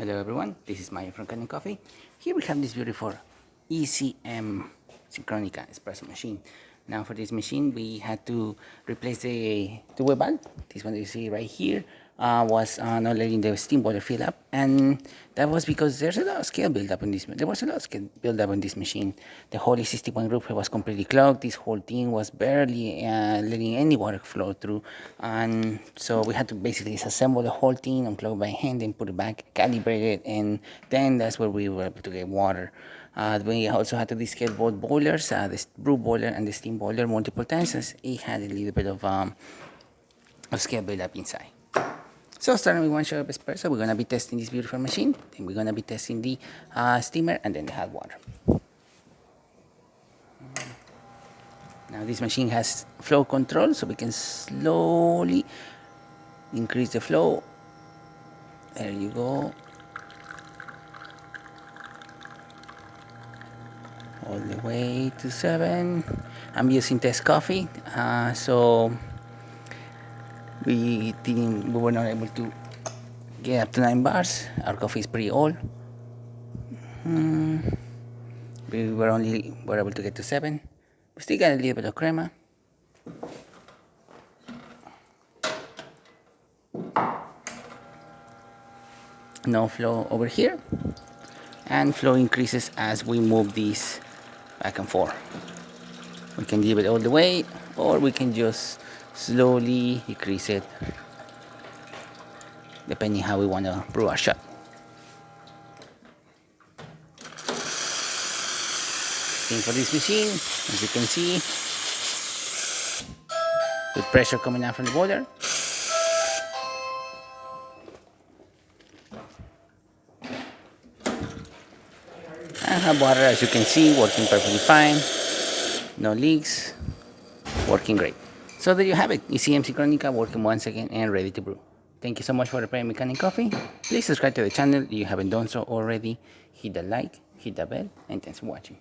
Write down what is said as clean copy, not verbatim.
Hello everyone, this is Maya from Kanen Coffee. Here we have this beautiful ECM Synchronica Espresso machine. Now for this machine we had to replace the web valve. This one you see right here was not letting the steam boiler fill up, and that was because there's a lot of scale build up in this. There was a lot of scale build up in this machine. The whole E61 group was completely clogged. This whole thing was barely letting any water flow through, and so we had to basically disassemble the whole thing, unclog by hand, and put it back, calibrate it, and then that's where we were able to get water. We also had to descale both boilers, the brew boiler and the steam boiler, multiple times, as it had a little bit of scale build up inside. So starting with one shot of espresso, we're going to be testing this beautiful machine. Then we're going to be testing the steamer and then the hot water. Now this machine has flow control, so we can slowly increase the flow. There you go. All the way to 7. I'm using Descale Coffee, so we were not able to get up to 9 bars. Our coffee is pretty old. We were able to get to 7. We still got a little bit of crema. No flow over here, and flow increases as we move these back and forth. We can leave it all the way, or we can just slowly decrease it depending how we want to brew our shot. Same for this machine, as you can see, with pressure coming out from the boiler. And hot water, as you can see, working perfectly fine. No leaks, working great. So there you have it, ECM Synchronica working once again and ready to brew. Thank you so much for the Kanen Mechanic Coffee. Please subscribe to the channel if you haven't done so already. Hit the like, hit the bell, and thanks for watching.